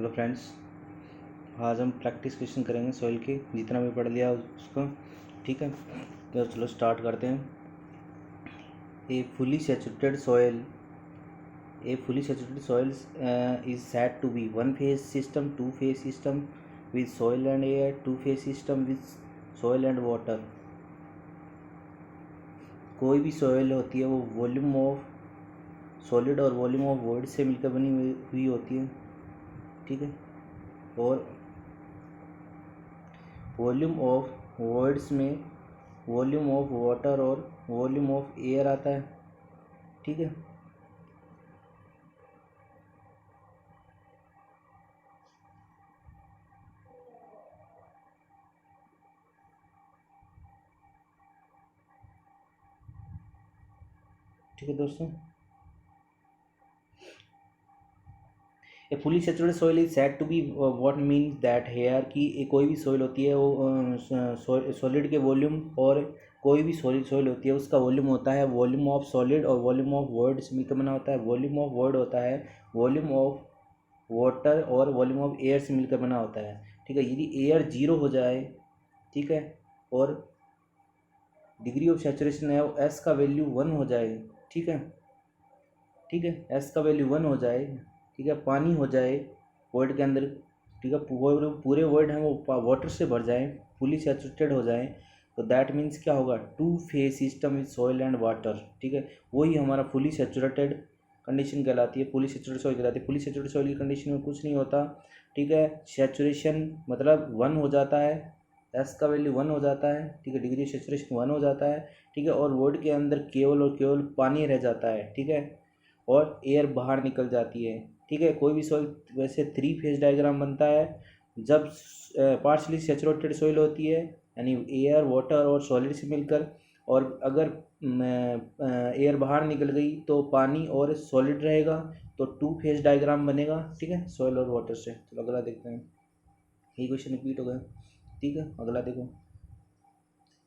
Hello friends, आज हम practice question करेंगे सॉइल के, जितना भी पढ़ लिया उसको। ठीक है, तो चलो स्टार्ट करते हैं। A fully saturated soil is said to be one phase system, two phase system with soil and air, two phase system with soil and water. कोई भी सॉइल होती है वो वॉल्यूम ऑफ सॉलिड और वॉल्यूम ऑफ वॉइड से मिलकर बनी हुई होती है। ठीक है, और वॉल्यूम ऑफ वॉइड्स में वॉल्यूम ऑफ वाटर और वॉल्यूम ऑफ एयर आता है। ठीक है, ठीक है दोस्तों। ए fully saturated soil is said to be what means that here की कोई भी सॉइल होती है वो सॉलिड के वॉल्यूम, और कोई भी सॉलिड सॉइल होती है उसका वॉल्यूम होता है वॉल्यूम ऑफ सॉलिड और वॉल्यूम ऑफ वॉइड से मिलकर बना होता है। वॉल्यूम ऑफ वॉइड होता है वॉल्यूम ऑफ वाटर और वॉल्यूम ऑफ एयर से मिलकर बना होता है। ठीक है, यदि एयर जीरो हो जाए, ठीक है, और डिग्री ऑफ सेचुरेशन है एस का वैल्यू 1 हो जाए, ठीक है, एस का वैल्यू 1 हो जाए, ठीक है, पानी हो जाए वर्ड के अंदर, ठीक है, पूरे वर्ड हैं वो वाटर से भर जाएं, फुली सैचुरेटेड हो जाएं, तो दैट मीन्स क्या होगा, to phase system with soil and water. ठीक है, वही हमारा फुली सैचुरेटेड कंडीशन कहलाती है, फुली सैचुरेटेड सॉइल कहलाती है। फुली सैचुरेटेड सॉइल की कंडीशन में कुछ नहीं होता। ठीक है, सैचुरेशन मतलब 1 हो जाता है, एस का वैल्यू 1 हो जाता है, ठीक है, डिग्री सैचुरेशन 1 हो जाता है, ठीक है, और वर्ड के अंदर केवल और केवल पानी रह जाता है, ठीक है, और एयर बाहर निकल जाती है। ठीक है, कोई भी सॉइल वैसे 3 फेज डायग्राम बनता है जब पार्शली सैचुरेटेड सॉइल होती है, यानी एयर वाटर और सॉलिड से मिलकर, और अगर एयर बाहर निकल गई तो पानी और सॉलिड रहेगा, तो 2 फेज डायग्राम बनेगा। ठीक है, सॉइल और वाटर से। तो अगला देखते हैं, यही क्वेश्चन रिपीट हो गया। ठीक है, अगला देखो।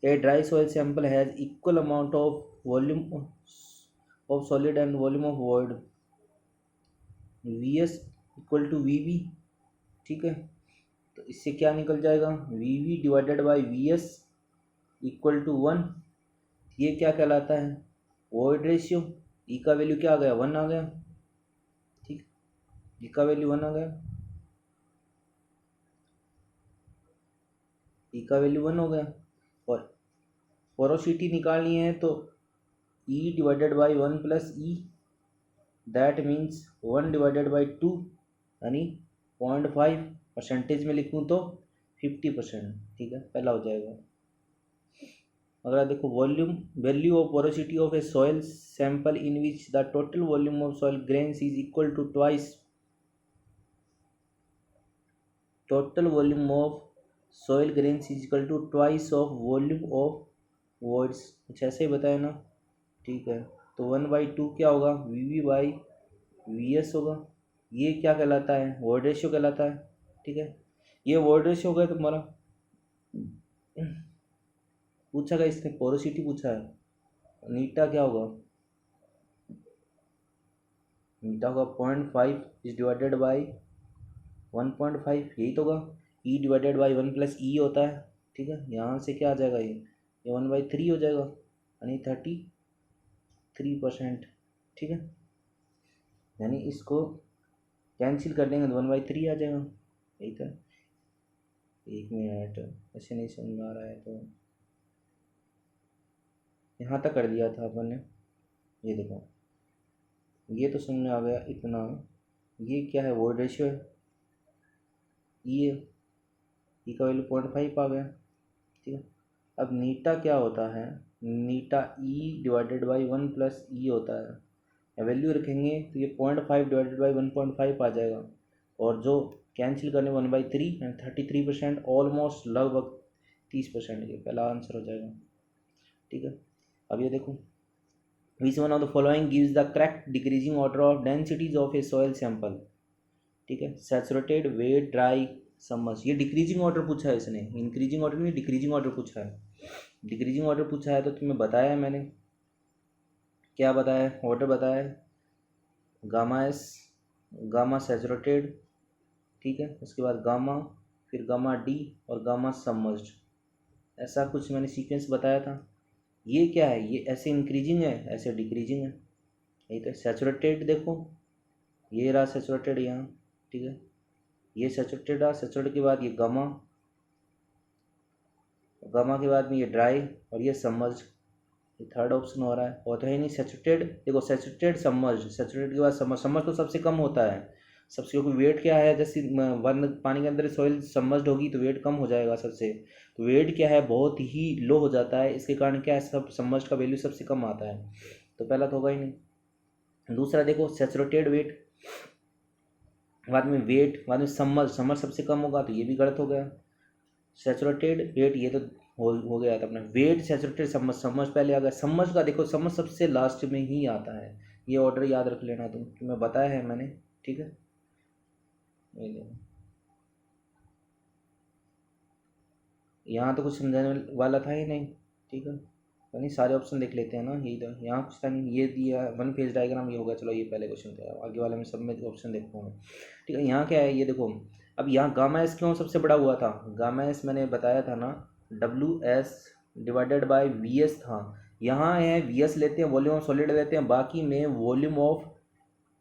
A dry soil sample has equal amount of volume of solid and volume of void, V S equal to V V. ठीक है, तो इससे क्या निकल जाएगा, V V divided by V S equal to 1। ये क्या कहलाता है, वॉइड रेशियो। ई का वैल्यू क्या आ गया, 1 आ गया। ठीक, ई का वैल्यू 1 आ गया, ई का वैल्यू 1 हो गया। और पोरोसिटी निकालनी है तो e divided by 1 plus e, that means 1 divided by 2, यानी 0.5। परसेंटेज में लिखूँ तो 50%। ठीक है, पहला हो जाएगा। अगला देखो, volume value of porosity of a soil sample in which the total volume of soil grains is equal to twice total volume of soil grains is equal to twice of volume of voids. कुछ ऐसे ही बताया ना। ठीक है, तो 1/2 क्या होगा, V V by V S होगा। ये क्या कहलाता है, वॉइड रेशियो कहलाता है। ठीक है, ये वॉइड रेशियो हो गया तुम्हारा। पूछा गया इसने, पोरोसिटी पूछा है, नीटा क्या होगा, नीटा होगा 0.5 इज डिवाइडेड बाई 1.5, यही तो होगा। ई डिवाइडेड बाई 1 प्लस ई होता है। ठीक है, यहाँ से क्या आ जाएगा, ये 1/3 हो जाएगा, यानी 33%। ठीक है, यानी इसको कैंसिल कर देंगे तो 1/3 आ जाएगा। यही था। 1 मिनट, ऐसे नहीं समझ आ रहा है तो यहाँ तक कर दिया था अपन ने। ये देखो, ये तो समझ में आ गया इतना। ये क्या है, वॉइड रेशियो है, ये ई का वैल्यू 0.5 आ गया। ठीक है, अब नीटा क्या होता है, नीटा ई डिवाइडेड बाई 1 प्लस ई होता है। वैल्यू रखेंगे तो ये 0.5 डिवाइडेड बाई 1.5 आ जाएगा, और जो कैंसिल करने 1/3 एंड 33%, ऑलमोस्ट लगभग 30%। ये पहला आंसर हो जाएगा। ठीक है, अब ये देखो, which one of the following gives the correct decreasing order of densities of a soil sample. ठीक है, सैचुरेटेड, वेट, ड्राई, सबमर्ज। ये डिक्रीजिंग ऑर्डर पूछा है इसने, इंक्रीजिंग ऑर्डर नहीं, डिक्रीजिंग ऑर्डर पूछा है। डिक्रीजिंग ऑर्डर पूछा है तो तुम्हें बताया है मैंने, क्या बताया, ऑर्डर बताया है, गामा एस, गामा सैचुरेटेड, ठीक है। उसके बाद गामा, फिर गामा डी और गामा सबमर्ज्ड, ऐसा कुछ मैंने सीक्वेंस बताया था। ये क्या है, ये ऐसे इंक्रीजिंग है, ऐसे डिक्रीजिंग है। यही तो सैचुरेटेड देखो, ये रहा सैचुरेटेड यहाँ, ठीक है। ये सैचुरेटेड रहा, सैचुरेटेड के बाद ये गामा, गामा के बाद में ये ड्राई और ये सबमर्ज्ड। ये थर्ड ऑप्शन हो रहा है, होता है नहीं सैचुरेटेड। देखो सैचुरेटेड सबमर्ज्ड, सैचुरेटेड के बाद सबमर्ज, सबमर्ज तो सबसे कम होता है सबसे, क्योंकि वेट क्या है, जैसे वन पानी के अंदर सॉइल सबमर्ज्ड होगी तो वेट कम हो जाएगा सबसे, तो वेट क्या है बहुत ही लो हो जाता है, इसके कारण क्या है सब सबमर्ज्ड का वैल्यू सबसे कम आता है, तो पहला तो होगा ही नहीं। दूसरा देखो सैचुरेटेड वेट, बाद में वेट, बाद में सबमर्ज, सबमर्ज सबसे कम होगा तो ये भी गलत हो गया। सैचुरेटेड वेट ये तो हो गया था अपना, वेट सैचुरेटेड सबमर्ज, सबमर्ज पहले आ गया। सबमर्ज का देखो, सबमर्ज सबसे लास्ट में ही आता है, ये ऑर्डर याद रख लेना तुम, कि मैं बताया है मैंने, ठीक है। ये देखो यहाँ तो कुछ समझाने वाला था ही नहीं, ठीक है। तो नहीं सारे ऑप्शन देख लेते हैं ना, यही तो यहाँ कुछ था नहीं, ये दिया वन फेज डायग्राम, ये होगा, चलो ये पहले क्वेश्चन था, आगे वाले में सब में ऑप्शन देखता हूँ, ठीक है। यहाँ क्या है ये देखो, अब यहाँ गामा एस क्यों सबसे बड़ा हुआ था, गामा एस मैंने बताया था ना, W S divided by V S था। यहाँ है वी एस लेते हैं, वॉल्यूम ऑफ सॉलिड लेते हैं, बाकी में वॉल्यूम ऑफ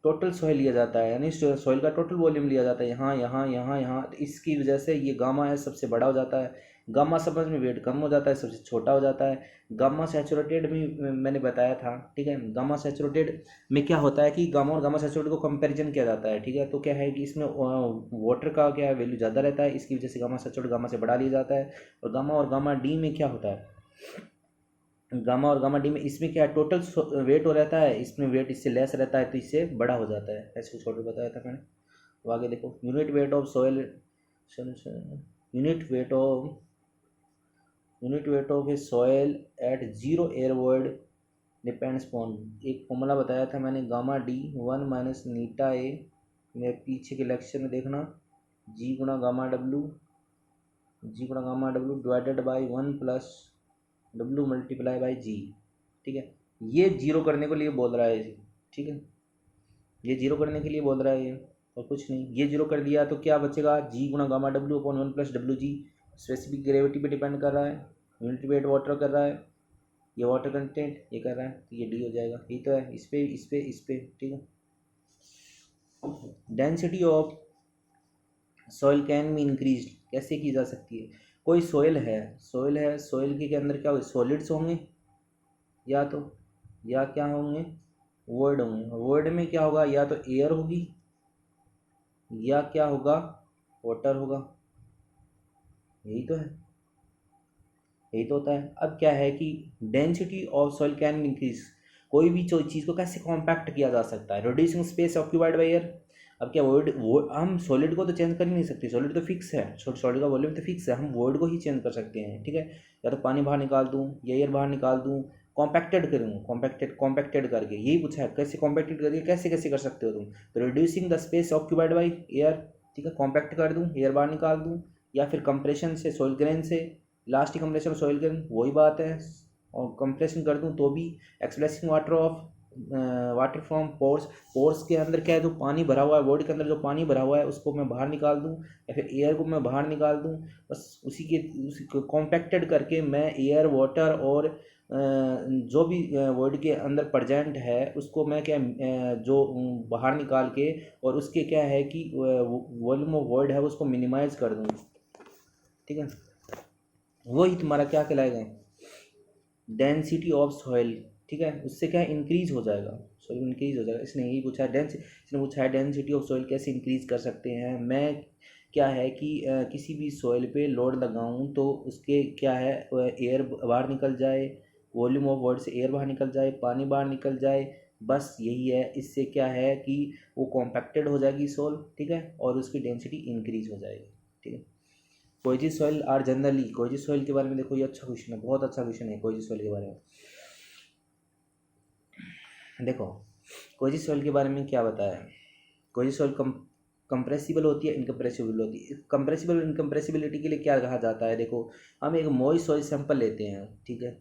टोटल सॉइल लिया जाता है, यानी सॉइल का टोटल वॉल्यूम लिया जाता है, यहाँ यहाँ यहाँ यहाँ, तो इसकी वजह से ये गामा एस सबसे बड़ा हो जाता है। गामा समझ में वेट कम हो जाता है, सबसे छोटा हो जाता है। गामा सैचुरेटेड में मैंने बताया था, ठीक है। गामा सैचुरेटेड में क्या होता है कि गामा और गामा सैचुरेटेड को कंपैरिजन किया जाता है, ठीक है। तो क्या है कि इसमें वाटर का क्या वैल्यू ज़्यादा रहता है, इसकी वजह से गामा सैचुरेटेड गामा से बढ़ा लिया जाता है। और गामा डी में क्या होता है, गामा और गामा डी में इसमें क्या है, टोटल वेट हो रहता है, इसमें वेट इससे लेस रहता है तो इससे बड़ा हो जाता है, ऐसे कुछ ऑर्डर बताया था मैंने। तो आगे देखो, unit weight of unit weight of a soil at zero air void depends upon, एक फॉर्मूला बताया था मैंने, गामा डी वन माइनस नीटा ए, मेरे पीछे के लेक्चर में देखना, जी गुणा gamma W divided by one plus W multiply by G, ठीक है। ये जीरो करने के लिए बोल रहा है, ठीक है, ये जीरो करने के लिए बोल रहा है ये, और कुछ नहीं। ये जीरो कर दिया तो क्या बचेगा, जी गुणा gamma W upon one plus W G, specific gravity पे डिपेंड कर रहा है, यूनिट वेट वाटर कर रहा है, ये वाटर कंटेंट ये कर रहा है, तो ये डी हो जाएगा, यही तो है, इस पे, ठीक है। Density of soil can be increase, कैसे की जा सकती है, कोई सॉइल है, सॉइल के अंदर क्या हो, सॉलिड्स होंगे या क्या होंगे, वर्ड होंगे, वर्ड में क्या होगा, या तो एयर होगी या क्या होगा, वाटर होगा, यही तो है, यही तो होता है। अब क्या है कि density of soil can increase, कोई भी चीज़ को कैसे कॉम्पैक्ट किया जा सकता है, reducing space occupied by air. अब क्या वर्ड, हम सॉलिड को तो चेंज कर ही नहीं सकते, सॉलिड तो फिक्स है, सॉलिड का वॉल्यूम तो फिक्स है, हम वर्ड को ही चेंज कर सकते हैं, ठीक है। या तो पानी बाहर निकाल दूँ या एयर बाहर निकाल दूँ, कॉम्पैक्टेड करूँ, कॉम्पैक्टेड करके, यही पूछा है, कैसे कॉम्पैक्टेड करके कैसे कैसे कर सकते हो तुम, तो reducing the space occupied by air, ठीक है, कॉम्पैक्ट कर दूँ, एयर बाहर निकाल दूँ, या फिर कंप्रेशन से, सॉइल ग्रेन से, लास्ट कंप्रेशन सॉइल ग्रेन वही बात है, और कंप्रेशन कर दूँ तो भी, एक्सप्रेसिंग वाटर फ्रॉम पोर्स के अंदर क्या है, जो पानी भरा हुआ है, वर्ड के अंदर जो पानी भरा हुआ है उसको मैं बाहर निकाल दूं, या फिर एयर को मैं बाहर निकाल दूं, बस उसी को कॉम्पैक्टेड करके मैं एयर वाटर और जो भी वर्ड के अंदर प्रेजेंट है उसको मैं क्या जो बाहर निकाल के, और उसके क्या है कि वॉल्यूम ऑफ वर्ड है उसको मिनिमाइज कर दूँ, ठीक है। वही तुम्हारा क्या कहलाएगा, डेंसिटी ऑफ सॉइल, ठीक है, उससे क्या इंक्रीज हो जाएगा, सॉइल इंक्रीज हो जाएगा। इसने यही पूछा है, इसने पूछा है डेंसिटी ऑफ सॉइल कैसे इंक्रीज कर सकते हैं। मैं क्या है कि किसी भी सॉइल पे लोड लगाऊं तो उसके क्या है, एयर बाहर निकल जाए, वॉल्यूम ऑफ वर्ड से एयर बाहर निकल जाए, पानी बाहर निकल जाए, बस यही है। इससे क्या है कि वो कॉम्पैक्टेड हो जाएगी सॉइल, ठीक है, और उसकी डेंसिटी इंक्रीज हो जाएगी, ठीक है। कोई सॉइल आर जनरली, कोई सॉइल के बारे में देखो, ये अच्छा क्वेश्चन है, बहुत अच्छा क्वेश्चन है कोई सॉइल के बारे में। देखो कोई सॉइल के बारे में क्या बताया है, कोई सॉइल कंप्रेसिबल होती है, इनकम्प्रेसिबल होती है। कंप्रेसिबल इनकम्प्रेसिबिलिटी के लिए क्या कहा जाता है, देखो हम एक मॉइस्ट सॉइल सैंपल लेते हैं, ठीक है,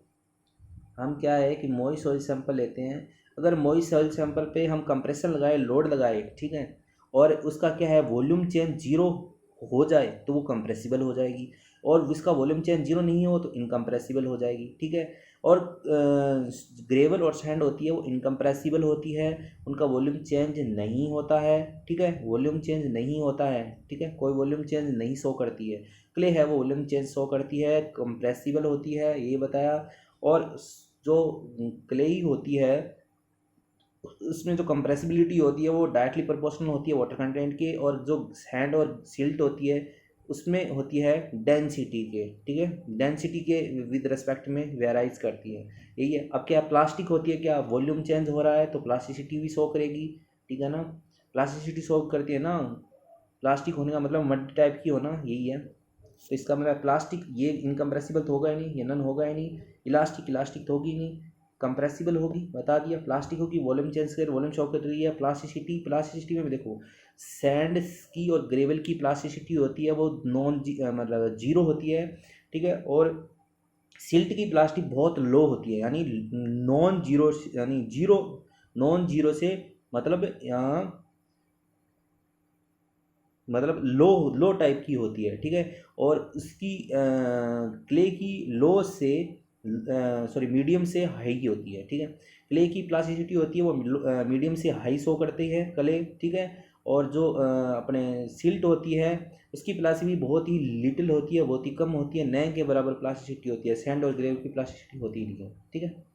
हम क्या है कि मॉइस्ट सॉइल सैंपल लेते हैं, अगर मॉइस्ट सॉइल सैंपल पे हम कंप्रेशन लगाए, लोड लगाए, ठीक है, और उसका क्या है, वॉल्यूम चेंज जीरो हो जाए तो वो कंप्रेसिबल हो जाएगी, और उसका वॉल्यूम चेंज जीरो नहीं हो तो इनकम्प्रेसिबल हो जाएगी, ठीक है। और ग्रेवल और सैंड होती है वो इनकम्प्रेसिबल होती है, उनका वॉल्यूम चेंज नहीं होता है, ठीक है, वॉल्यूम चेंज नहीं होता है, ठीक है, कोई वॉल्यूम चेंज नहीं शो करती है। क्ले है वो वॉल्यूम चेंज शो करती है, कंप्रेसिबल होती है, ये बताया। और जो क्ले ही होती है उसमें जो कंप्रेसिबिलिटी होती है वो डायरेक्टली प्रोपोर्शनल होती है वाटर कंटेंट के, और जो सैंड और सिल्ट होती है उसमें होती है डेंसिटी के, ठीक है, डेंसिटी के विद रिस्पेक्ट में वेराइज करती है, यही है। अब क्या प्लास्टिक होती है, क्या वॉल्यूम चेंज हो रहा है तो प्लास्टिसिटी भी शो करेगी, ठीक है ना, प्लास्टिसिटी शो करती है ना, प्लास्टिक होने का मतलब मड टाइप की होना, यही है। तो इसका मतलब प्लास्टिक ये इनकम्प्रेसिबल तो होगा ही नहीं, ये नन होगा ही नहीं, इलास्टिक इलास्टिक तो होगी ही नहीं, कंप्रेसिबल होगी, बता दिया। प्लास्टिक होगी, वॉल्यूम चेंज कर वॉल्यूम शो कर रही है। प्लास्टिसिटी, प्लास्टिसिटी में भी देखो सैंड की और ग्रेवल की प्लास्टिसिटी होती है वो मतलब जीरो होती है, ठीक है, और सिल्ट की प्लास्टिक बहुत लो होती है, यानी नॉन जीरो, यानी जीरो, नॉन जीरो से मतलब यहाँ मतलब लो टाइप की होती है, ठीक है। और उसकी क्ले की लो से सॉरी मीडियम से हाई की होती है, ठीक है। क्ले की प्लास्टिसिटी होती है वो मीडियम से हाई शो करती है क्ले, ठीक है। और जो अपने सिल्ट होती है उसकी प्लास्टिसिटी बहुत ही लिटिल होती है, बहुत ही कम होती है, न के बराबर प्लास्टिसिटी होती है, सैंड और ग्रेव की प्लास्टिसिटी होती ही नहीं है, ठीक है।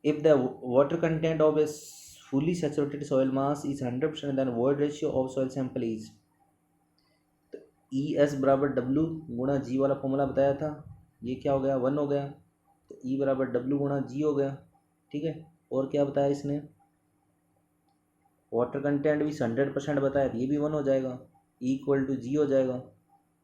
If the water content of a fully saturated soil mass is 100%, then void ratio of soil sample is, तो ई एस बराबर डब्लू गुणा जी वाला फॉर्मूला बताया था, ये क्या हो गया, 1 हो गया, तो ई बराबर डब्लू गुणा जी हो गया, ठीक है। और क्या बताया इसने, वाटर कंटेंट भी 100% बताया, तो ये भी 1 हो जाएगा, ई इक्वल टू जी हो जाएगा,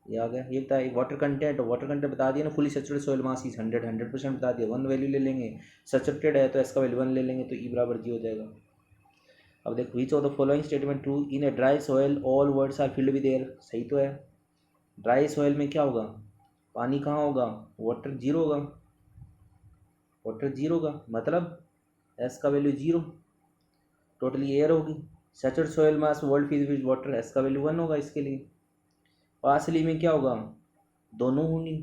ये आ गया। ये बताया वाटर कंटेंट, वाटर कंटेंट बता दिया ना, fully saturated soil mass is 100% बता दिया, 1 वैल्यू ले लेंगे, सैचुरेटेड है तो इसका वैल्यू 1 ले लेंगे, तो ई बराबर जी हो जाएगा। अब देख, which of the following statement true, in a dry soil all voids are filled with air, सही तो है। ड्राई सॉइल में क्या होगा, पानी कहाँ होगा, वाटर जीरो होगा, वाटर जीरो होगा, मतलब एस का वैल्यू जीरो, टोटली एयर होगी। Saturated soil mass world filled with water, S का वैल्यू 1 होगा इसके लिए। पार्सली में क्या होगा, दोनों होंगी।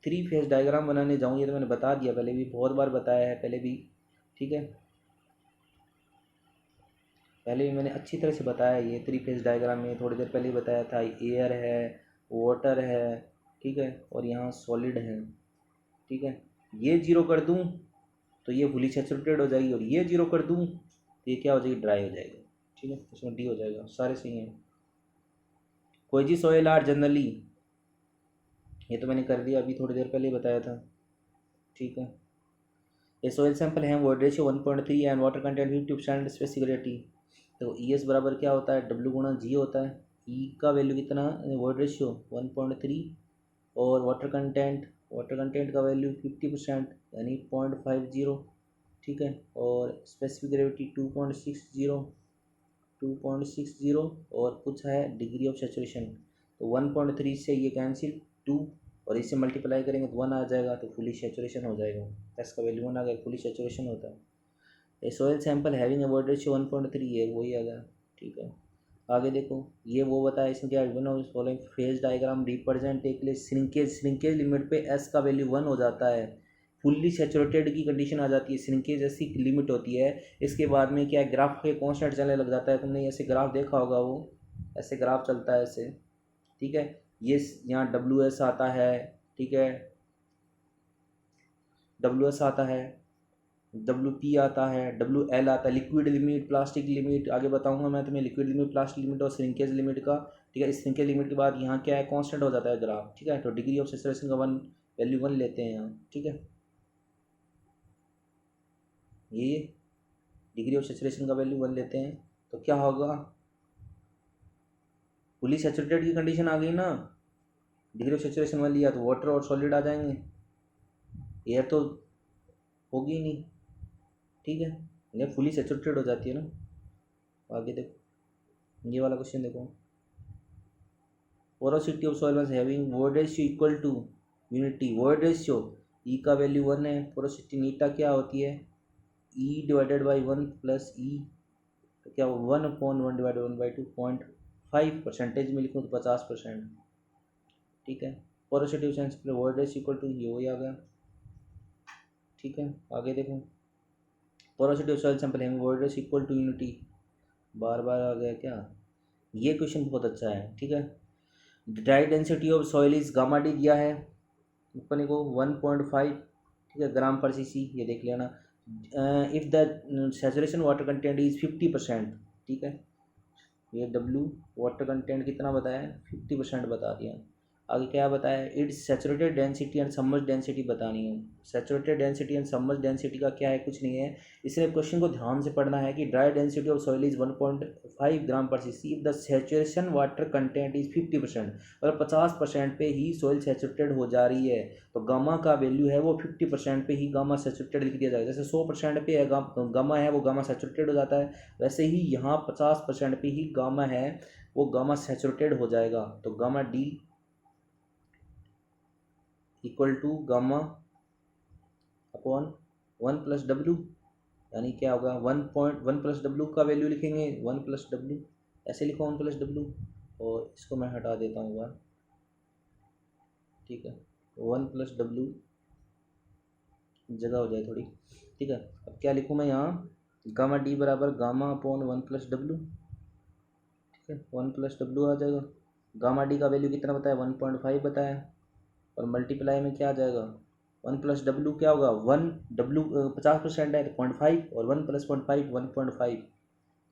थ्री फेज डायग्राम बनाने जाऊँ, ये तो मैंने बता दिया पहले भी, बहुत बार बताया है पहले भी, ठीक है, पहले भी मैंने अच्छी तरह से बताया। ये थ्री फेज डायग्राम में थोड़ी देर पहले ही बताया था, एयर है, वाटर है, ठीक है, और यहाँ सॉलिड है, ठीक है। ये जीरो कर दूँ तो ये फुली सैचुरेटेड हो जाएगी, और ये जीरो कर दूँ तो ये क्या हो जाएगी, ड्राई हो जाएगी, ठीक है, इसमें डी हो जाएगा, सारे सही हैं। कोई सॉइल आर जनरली, ये तो मैंने कर दिया, अभी थोड़ी देर पहले ही बताया था, ठीक है। ये सॉइल सैंपल है, void ratio 1.3 and water content 50% specificity, तो ई एस बराबर क्या होता है, डब्ल्यू गुणा जी होता है। ई का वैल्यू कितना, वॉइड रेशियो 1.3, और वाटर कंटेंट का वैल्यू 50% यानी 0.50, ठीक है, और स्पेसिफिक ग्रेविटी 2.60, और कुछ है डिग्री ऑफ सेचुरेशन, तो 1.3 से ये कैंसिल, 2 और इससे मल्टीप्लाई करेंगे तो 1 आ जाएगा, तो फुली सेचुरेशन हो जाएगा, इसका वैल्यू 1 आ गया, फुली सेचुरेशन होता है। A soil sample having a void ratio 1.3 है, वही आ गया, ठीक है। आगे देखो, ये वो बताया इसमें क्या, one of following phase diagram represent एक श्रिंकेज लिमिट पे एस का वैल्यू 1 हो जाता है, फुल्ली सेचुरेटेड की कंडीशन आ जाती है, श्रिंकेज ऐसी लिमिट होती है। इसके बाद में क्या है, ग्राफ के कॉन्स्टेंट चलने लग जाता है, तुमने ऐसे ग्राफ देखा होगा, वो ऐसे ग्राफ चलता है ऐसे, ठीक है। ये यहाँ डब्ल्यू एस आता है, ठीक है, डब्ल्यू एस आता है, डब्ल्यू पी आता है, डब्ल्यू एल आता है, लिक्विड लिमिट, प्लास्टिक लिमिट, आगे बताऊंगा मैं तुम्हें लिक्विड लिमिट, प्लास्टिक लिमिट और श्रिंकेज लिमिट का, ठीक है। इस श्रिंकेज लिमिट के बाद यहाँ क्या है, कांस्टेंट हो जाता है ग्राफ, ठीक है। तो डिग्री ऑफ सेचुरेशन का वैल्यू 1 लेते हैं यहाँ, ठीक है, ये डिग्री ऑफ सेचुरेशन का वैल्यू 1 लेते हैं, तो क्या होगा, फुली सेचुरेटेड की कंडीशन आ गई ना, डिग्री ऑफ सेचुरेशन 1 लिया तो वाटर और सॉलिड आ जाएंगे, एयर तो होगी नहीं, ठीक है, ये फुली सेचुरेटेड हो जाती है ना। आगे देखो, ये वाला क्वेश्चन देखो, porosity of soil was having void ratio equal to unity, void ratio e का वैल्यू 1 है, पोरोसिटी नीटा क्या होती है, e divided by 1 plus e तो क्या 1/1 डिवाइड 1/2 0.5% में लिखूँ तो 50%। ठीक है, porosity of sense void ratio equal to ये वही आ गया। ठीक है, आगे देखो, पोरोसिटी ऑफ सॉइल सैंपल है void ratio equal to unity, बार बार आ गया क्या। ये क्वेश्चन बहुत अच्छा है। ठीक है, dry density of soil is gamma d दिया है अपने को 1.5, ठीक है, ग्राम पर सीसी, ये देख लेना। If the saturation water content is 50%, ठीक है, ये डब्ल्यू वाटर कंटेंट कितना बताया है, 50% बता दिया। आगे क्या बताया है, it's saturated density and submerged density बतानी है। Saturated density and submerged density का क्या है, कुछ नहीं है। इसलिए क्वेश्चन को ध्यान से पढ़ना है कि dry density of soil is 1.5 ग्राम पर CC if the saturation water content is 50%, और 50% पे ही सॉइल सैचुरेटेड हो जा रही है तो गामा का वैल्यू है वो 50% पे ही गामा सैचुरेटेड लिख दिया जाएगा। जैसे 100% पे है गामा है वो गामा सैचुरेटेड हो जाता है, वैसे ही यहाँ 50% पे ही गामा है वो गामा सैचुरेटेड हो जाएगा। तो gamma d equal to gamma upon 1+W, यानी क्या होगा 1.1+W का वैल्यू लिखेंगे 1+W, ऐसे लिखो 1+W, और इसको मैं हटा देता हूँ बार। ठीक है, 1+W जगह हो जाए थोड़ी। ठीक है, अब क्या लिखूँ मैं यहाँ, गामा डी बराबर गामा अपॉन 1+W। ठीक है, 1+W आ जाएगा। गामा डी का वैल्यू कितना बताया, 1.5 बताया, और मल्टीप्लाई में क्या आ जाएगा 1+W क्या होगा 1W 50% है तो 0.5, और 1+0.5 1.5,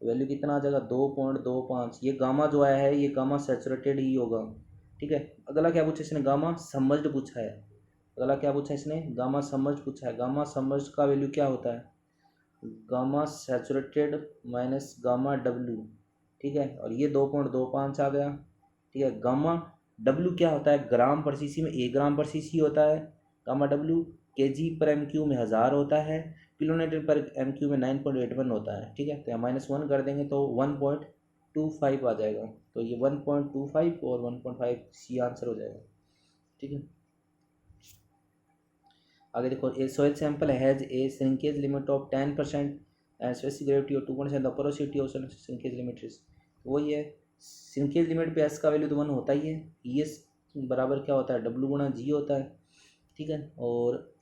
वैल्यू कितना आ जाएगा 2.25। ये गामा जो आया है ये गामा सैचुरेटेड ही होगा। ठीक है, अगला क्या पूछा इसने, गामा सबमर्ज्ड पूछा है। अगला क्या पूछा इसने, गामा सबमर्ज्ड पूछा है। गामा सबमर्ज्ड का वैल्यू क्या होता है, gamma saturated minus gamma W. ठीक है, और ये 2.25 आ गया। ठीक है, गामा डब्ल्यू क्या होता है, ग्राम पर सीसी में 1 ग्राम पर सीसी होता है गामा डब्ल्यू, केजी पर एमक्यू में 1000 होता है, किलोमीटर पर एमक्यू में 9.81 होता है। ठीक है, तो यहाँ -1 कर देंगे तो 1.25 आ जाएगा। तो ये 1.25 और 1.5 सी आंसर हो जाएगा। ठीक है, आगे देखो, a soil sample has a shrinkage limit of 10% and specific gravity of 2.7, the porosity of shrinkage limit is, वही है श्रिंकेज लिमिट पे एस का वैल्यू तो 1 होता ही है, ई एस बराबर क्या होता है डब्ल्यू गुणा जी होता है। ठीक है, और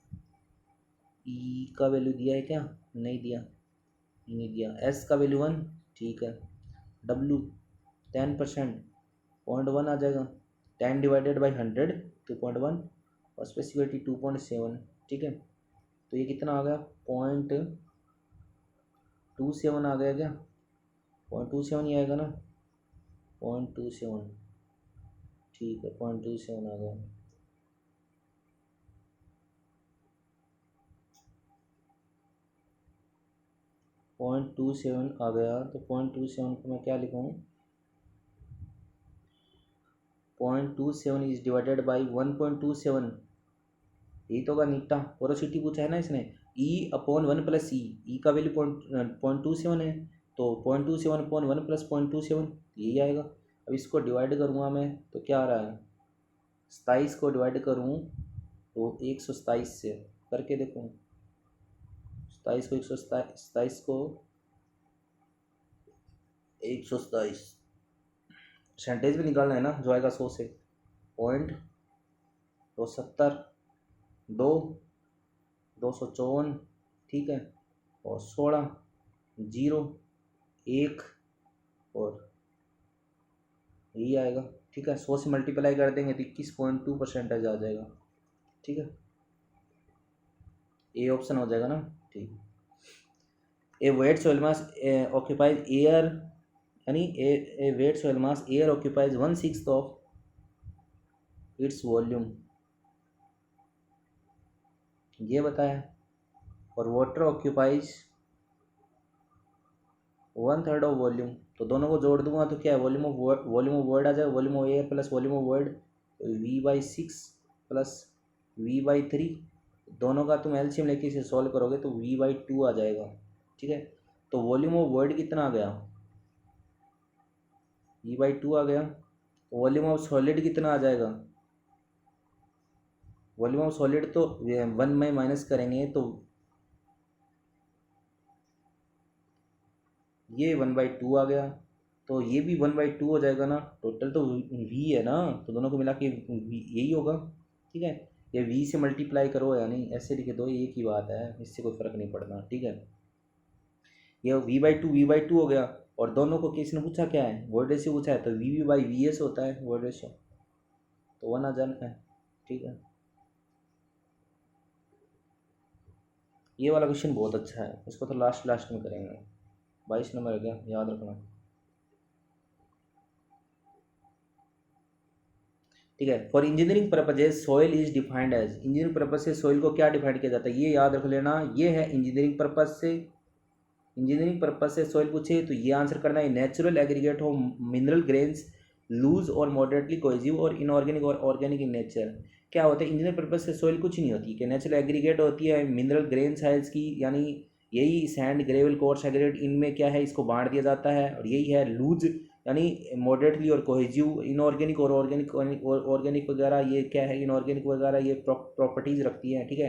ई का वैल्यू दिया है क्या, नहीं दिया, नहीं दिया। एस का वैल्यू 1, ठीक है, डब्ल्यू 10% 0.1 आ जाएगा, 10 डिवाइडेड बाई 100 2.1, और स्पेसिफिसिटी 2.7। ठीक है, तो ये कितना आ गया 0.27 आ गया क्या, 0.27 ही आएगा ना, 0.27, ठीक है 0.27 आ गया। पॉइंट 27 आ गया, तो 0.27 को मैं क्या लिखूँ, 0.27 इज डिवाइडेड बाई 1.27, यही तो होगा नीटा। पोरोसिटी पूछा है ना इसने, ई अपॉन 1+E, ई का वैल्यू 0.27 है, तो 0.27 अपॉन 1+0.27 यही आएगा। अब इसको डिवाइड करूँगा मैं तो क्या आ रहा है, 27 को डिवाइड करूँ तो 127 से करके देखूँ, 27 को 127 को 127 परसेंटेज में निकालना है ना, जो आएगा 100 से 0.270 2 254, ठीक है, और 16 0 1 और यही आएगा। ठीक है, 100 से मल्टीप्लाई कर देंगे तो 21.2% आ जाएगा। ठीक है, ए ऑप्शन हो जाएगा ना। ठीक, a wet soil mass occupies air, यानी a wet soil mass air occupies 1/6 of its volume, ये बताया, और वाटर ऑक्यूपाइज 1/3 ऑफ वॉल्यूम, तो दोनों को जोड़ दूंगा तो क्या है, वॉल्यूम ऑफ वर्ड आ जाएगा, volume of air plus volume of word, V/6 plus V/3, दोनों का तुम एलसीएम लेके इसे सॉल्व करोगे तो V/2 आ जाएगा। ठीक है, तो वॉल्यूम ऑफ वर्ड कितना आ गया, V/2 आ गया। वॉल्यूम ऑफ सॉलिड कितना आ जाएगा, वॉल्यूम ऑफ सॉलिड तो 1 में माइनस करेंगे तो ये 1/2 आ गया, तो ये भी 1/2 हो जाएगा ना, टोटल तो v है ना, तो दोनों को मिला के यही होगा। ठीक है, ये v से मल्टीप्लाई करो या नहीं ऐसे लिखे दो, एक ही बात है, इससे कोई फ़र्क नहीं पड़ना। ठीक है, ये v/2 हो गया, और दोनों को किसने पूछा क्या है, वॉइड रेशियो पूछा है, तो vv/vs होता है वॉइड रेशियो, तो 1 आ जाना है। ठीक है, ये वाला क्वेश्चन बहुत अच्छा है, इसको तो लास्ट में करेंगे। 22 नंबर है क्या, याद रखना। ठीक है, for engineering purposes soil is defined as, engineering purpose से सॉइल को क्या डिफाइंड किया जाता है, ये याद रख लेना, ये है इंजीनियरिंग पर्पज से। इंजीनियरिंग पर्पज से सॉइल पूछे तो ये आंसर करना है, नेचुरल एग्रीगेट हो, मिनरल ग्रेन्स, लूज और मॉडरेटली कोहेसिव, और इनऑर्गेनिक और ऑर्गेनिक इन नेचर। क्या होता है इंजीनियर पर्पज से सॉइल, कुछ नहीं होती कि नेचुरल एग्रीगेट होती है, मिनरल ग्रेन साइज की, यानी यही सैंड ग्रेवल कोर्स एग्रीगेट, इनमें क्या है इसको बांट दिया जाता है, और यही है लूज यानी मॉडरेटली और कोहेसिव, इनऑर्गेनिक और ऑर्गेनिक वगैरह ये क्या है, इनऑर्गेनिक वगैरह ये प्रॉपर्टीज रखती है। ठीक है,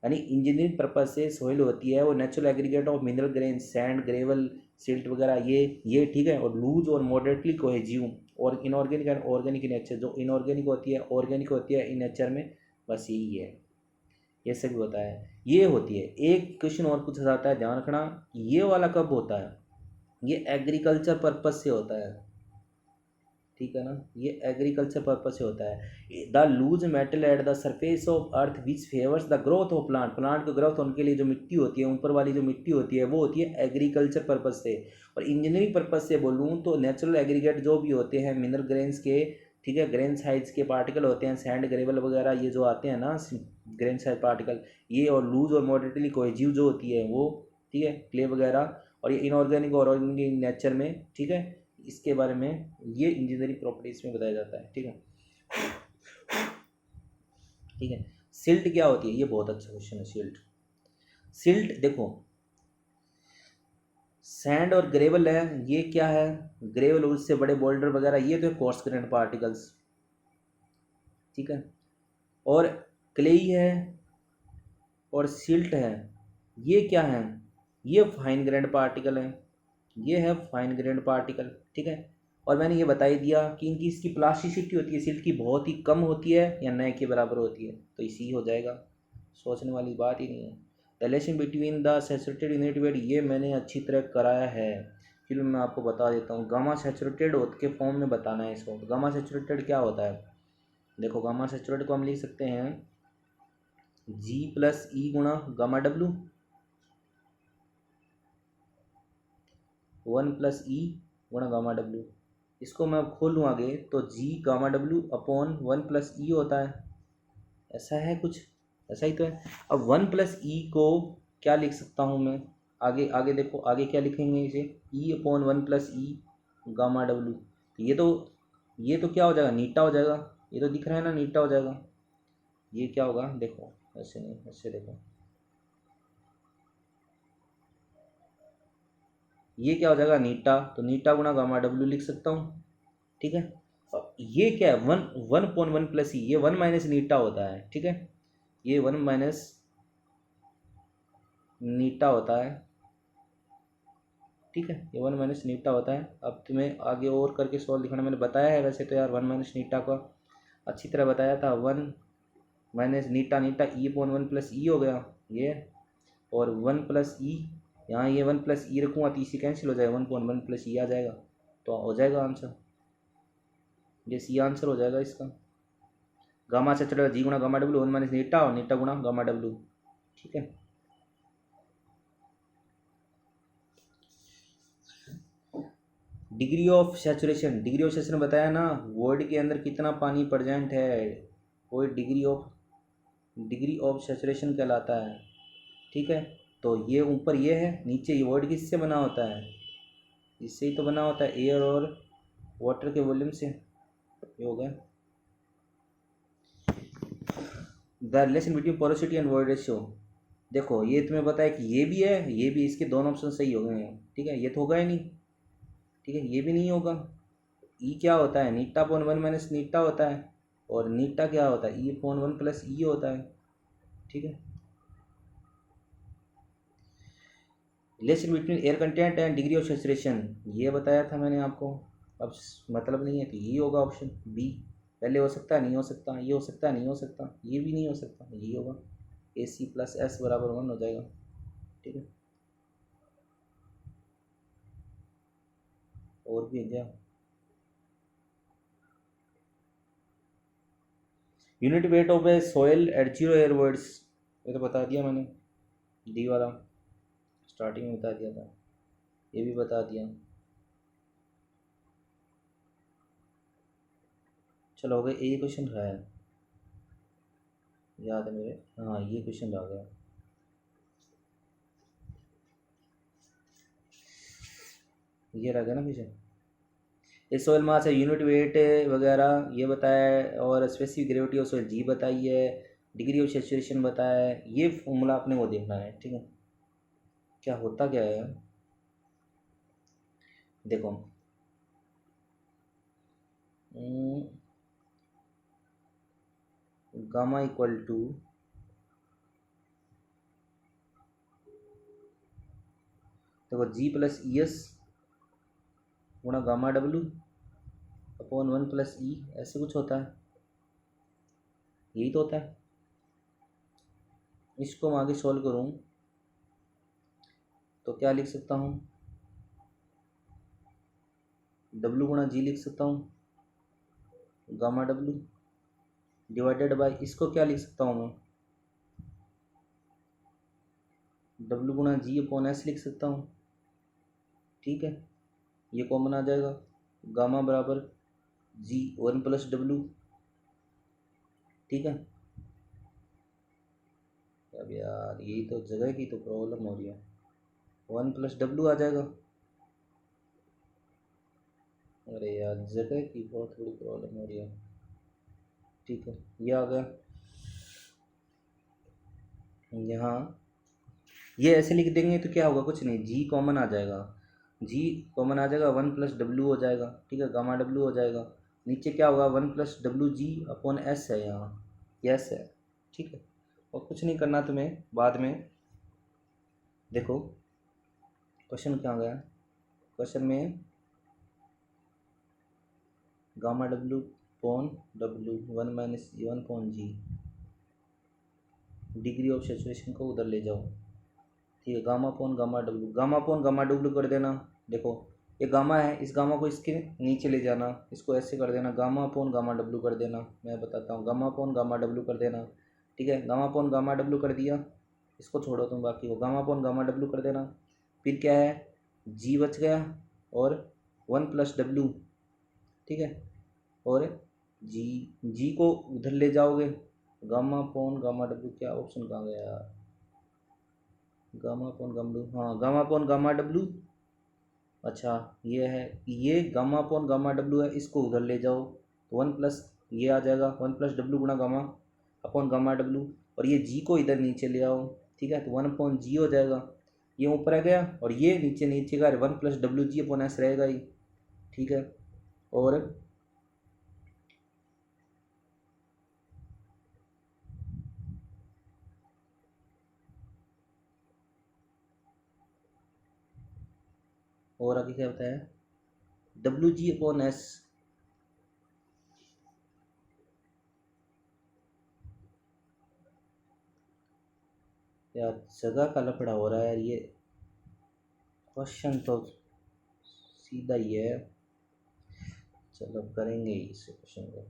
यानी इंजीनियरिंग पर्पज से सोइल होती है वो natural aggregate of mineral grain, sand gravel silt वगैरह ये ठीक है, और लूज और मॉडरेटली कोहेजिव, और inorganic and organic in nature, जो इनऑर्गेनिक होती है ऑर्गेनिक होती है इन नेचर में, बस यही है, ये सभी होता है, ये होती है। एक क्वेश्चन और पूछा जाता है, ध्यान रखना, ये वाला कब होता है, ये एग्रीकल्चर पर्पज से होता है। ठीक है ना, ये एग्रीकल्चर पर्पज से होता है। The loose metal at the surface of earth which favours the growth of plant, plant को ग्रोथ होने के लिए जो मिट्टी होती है, ऊपर वाली जो मिट्टी होती है वो होती है एग्रीकल्चर पर्पज से। और इंजीनियरिंग पर्पज से बोलूँ तो नेचुरल एग्रीगेट जो भी होते हैं मिनरल ग्रेन्स के, ठीक है, ग्रेन साइज के पार्टिकल होते हैं, सैंड ग्रेवल वगैरह ये जो आते हैं ना ग्रेन साइज पार्टिकल, ये, और लूज और मॉडरेटली कोहेजिव जो होती है वो, ठीक है, क्ले वगैरह, और ये इनऑर्गेनिक और ऑर्गेनिक नेचर में। ठीक है, इसके बारे में ये इंजीनियरिंग प्रॉपर्टीज में बताया जाता है। ठीक है, ठीक है, सिल्ट क्या होती है, ये बहुत अच्छा क्वेश्चन है। सिल्ट देखो, सैंड और ग्रेवल है, ये क्या है, ग्रेवल और उससे बड़े बोल्डर वगैरह, ये तो है कोर्स ग्रेन पार्टिकल्स। ठीक है, और क्लेई है और सिल्ट है, ये क्या है, ये फाइन ग्रेन पार्टिकल है, ये है फाइन ग्रेन पार्टिकल। ठीक है, और मैंने ये बता ही दिया कि इनकी इसकी प्लास्टिसिटी होती है सिल्ट की बहुत ही कम होती है या नए के बराबर होती है, तो इसी हो जाएगा, सोचने वाली बात ही नहीं है। Relation between the saturated unit weight, ये मैंने अच्छी तरह कराया है, फिर मैं आपको बता देता हूँ। गामा सैचुरेटेड के फॉर्म में बताना है इसको। गामा सैचुरेटेड क्या होता है, देखो गामा सैचुरेटेड को हम लिख सकते हैं G+E गुणा गामा डब्लू, 1+E गुणा गामा डब्लू। इसको मैं खोल लूँ आगे तो G gamma W upon 1+E होता है, ऐसा है कुछ, ऐसा ही तो है। अब 1+E को क्या लिख सकता हूँ मैं, आगे आगे देखो, आगे क्या लिखेंगे इसे, E/1+E गामा डब्लू, तो ये तो क्या हो जाएगा, नीटा हो जाएगा, ये तो दिख रहा है ना, नीटा हो जाएगा। ये क्या होगा, देखो ऐसे नहीं, ऐसे देखो, ये क्या हो जाएगा, नीटा, तो नीटा गुणा गामा डब्लू लिख सकता हूँ। ठीक है, और ये क्या है, 1/1+E, ये 1 माइनस नीटा होता है। ठीक है, ये 1 माइनस नीटा होता है। ठीक है, ये 1 माइनस नीटा होता है। अब तुम्हें आगे और करके सॉल्व लिखना मैंने बताया है वैसे तो यार, 1 माइनस नीटा का अच्छी तरह बताया था। 1 माइनस नीटा, नीटा E/1+E हो गया ये, और 1+E, यहाँ ये 1+E रखूँगा तो इसी कैंसिल हो जाएगा, 1/1+E आ जाएगा, तो हो जाएगा आंसर, ये सी आंसर हो जाएगा इसका। गामा से चलेगा G गुणा गामा डब्लू, 1 माइनस नीटा और नीटा गुणा गामा डब्लू। ठीक है, degree of saturation, degree of saturation बताया ना, वॉइड के अंदर कितना पानी प्रेजेंट है, वो डिग्री ऑफ सैचुरेशन कहलाता है। ठीक है, तो ये ऊपर ये है, नीचे ये वॉइड किससे बना होता है, इससे ही तो बना होता है, एयर और वाटर के वॉल्यूम से, ये हो गया। The relation between porosity and void ratio, देखो ये तुम्हें पता है कि ये भी है, ये भी, इसके दोनों ऑप्शन सही हो गए हैं। ठीक है, ये तो होगा ही नहीं, ठीक है, ये भी नहीं होगा। ई क्या होता है, नीटा/1 माइनस नीटा होता है, और नीटा क्या होता है, E/1+E होता है। ठीक है, relation between air content and degree of saturation, ये बताया था मैंने आपको। अब मतलब नहीं है तो ये होगा ऑप्शन बी। पहले हो सकता है, नहीं हो सकता, ये हो सकता है, नहीं हो सकता, ये भी नहीं हो सकता, ये होगा AC + S = 1 हो जाएगा। ठीक है, और भी है क्या? Unit weight of a soil eight 0 air words, ये तो बता दिया मैंने, डी वाला स्टार्टिंग में बता दिया था, ये भी बता दिया। चलो हो गए, ये क्वेश्चन रहा है, याद है मेरे, हाँ ये क्वेश्चन रह गया। ये रह गया ना पीछे। इस सोयल मास है, यूनिट वेट वगैरह ये बताया है, और स्पेसिफिक ग्रेविटी ऑफ सोयल जी बताई है, डिग्री ऑफ सेचुरेशन बताया है, ये फॉर्मूला आपने वो देखना है। ठीक है, क्या होता क्या है देखो, गामा इक्वल टू देखो G+ES गुणा गामा W/1 + E, ऐसे कुछ होता है, यही तो होता है। इसको मैं आगे सॉल्व करूँ तो क्या लिख सकता हूँ, W×G लिख सकता हूँ, गामा W डिवाइडेड बाय, इसको क्या लिख सकता हूँ मैं, W×G/S लिख सकता हूँ। ठीक है, ये कॉमन आ जाएगा, गामा बराबर G1 + W। ठीक है, अब यार यही तो जगह की तो प्रॉब्लम हो रही है, 1 + W आ जाएगा। अरे यार जगह की बहुत बड़ी प्रॉब्लम हो रही है। ठीक है, ये आ गया यहाँ, ये ऐसे लिख देंगे तो क्या होगा, कुछ नहीं, जी कॉमन आ जाएगा, जी कॉमन आ जाएगा, 1 + W हो जाएगा। ठीक है, गामा W हो जाएगा, नीचे क्या होगा, 1 + WG/S है यहाँ, यस है। ठीक है, और कुछ नहीं करना तुम्हें, बाद में देखो क्वेश्चन क्या गया, क्वेश्चन में gamma W/W 1 - 1/G, degree of saturation को उधर ले जाओ। ठीक है, गामा/गामा कर देना। देखो ये गामा है, इस गामा को इसके नीचे ले जाना, इसको ऐसे कर देना, गामा/गामा कर देना, मैं बताता हूँ, गामा/गामा कर देना। ठीक है, गामा/गामा कर दिया, इसको छोड़ो तुम, बाकी को गामा/गामा कर देना। फिर क्या है, जी बच गया और 1 + W। ठीक है, और जी, जी को उधर ले जाओगे, गामा/गामा, क्या ऑप्शन कहाँ गया यार, गामा/गामा, हाँ गामा/गामा, अच्छा ये है, ये गामा/गामा है, इसको उधर ले जाओ तो 1 प्लस ये आ जाएगा, 1 + W गुणा गामा/गामा, और ये जी को इधर नीचे ले आओ। ठीक है, तो 1/G हो जाएगा, ये ऊपर आ गया, और ये नीचे नीचे का 1 + WG/S रहेगा ही। ठीक है, और आगे क्या बताया, WG/S, यार जगह का लफड़ा हो रहा है यार, ये क्वेश्चन तो सीधा ही है, चलो करेंगे इस क्वेश्चन को।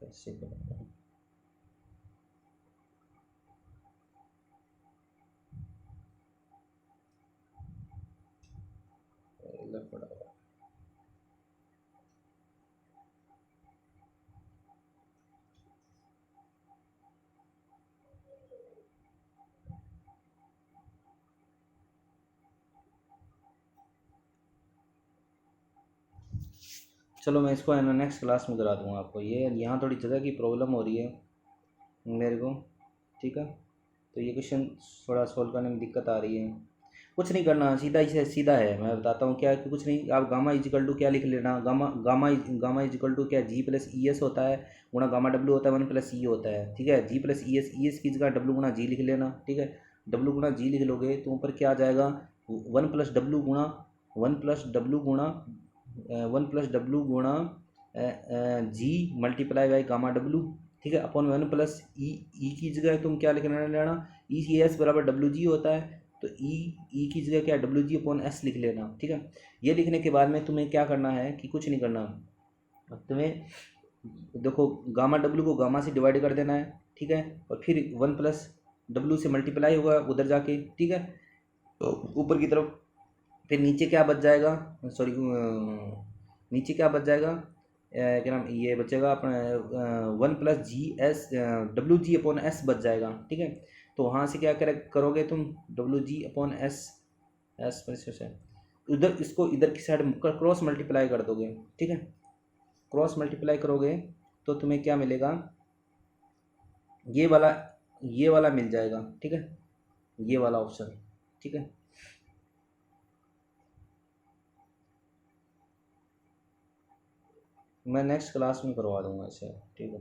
कैसे करेंगे, लफड़ा चलो मैं इसको है ना नेक्स्ट क्लास में करा दूँगा आपको, ये यहाँ थोड़ी जगह की प्रॉब्लम हो रही है मेरे को। ठीक है, तो ये क्वेश्चन थोड़ा सॉल्व करने में दिक्कत आ रही है, कुछ नहीं करना, सीधा ही सीधा है, मैं बताता हूँ क्या है कि कुछ नहीं, आप गामा इजिकल टू क्या लिख लेना, gamma gamma gamma equal to क्या जी प्लस ई एस होता है गुणा गामा डब्ल्यू होता है 1 + ई होता है, ठीक है। जी प्लस ई एस की जगह डब्ल्यू गुणा जी लिख लेना, ठीक है। डब्ल्यू गुणा जी लिख लोगे तो ऊपर क्या आ जाएगा, 1 + डब्ल्यू गुणा 1 + डब्ल्यू गुणा 1 + डब्ल्यू गुणा जी मल्टीप्लाई बाई गामा डब्ल्यू, ठीक है, अपॉन 1 + ई की जगह तुम क्या लिखना लेना, ई सी एस बराबर डब्ल्यू जी होता है, तो ई की जगह क्या डब्ल्यू जी अपॉन एस लिख लेना, ठीक है। ये लिखने के बाद में तुम्हें क्या करना है कि कुछ नहीं करना, तुम्हें देखो गामा डब्ल्यू को गामा से डिवाइड कर देना है, ठीक है, और फिर 1 + डब्ल्यू से मल्टीप्लाई होगा उधर जाके, ठीक है, तो ऊपर की तरफ फिर नीचे क्या बच जाएगा, सॉरी नीचे क्या बच जाएगा, क्या नाम ये बचेगा अपना 1 + G S W G upon S बच जाएगा, ठीक है। तो वहाँ से क्या करोगे तुम, W G upon S S पर से उधर इसको इधर की साइड क्रॉस मल्टीप्लाई कर दोगे, ठीक है। क्रॉस मल्टीप्लाई करोगे तो तुम्हें क्या मिलेगा, ये वाला ये वाला मिल जाएगा, ठीक है, ये वाला ऑप्शन, ठीक है। मैं नेक्स्ट क्लास में करवा दूंगा इसे, ठीक है।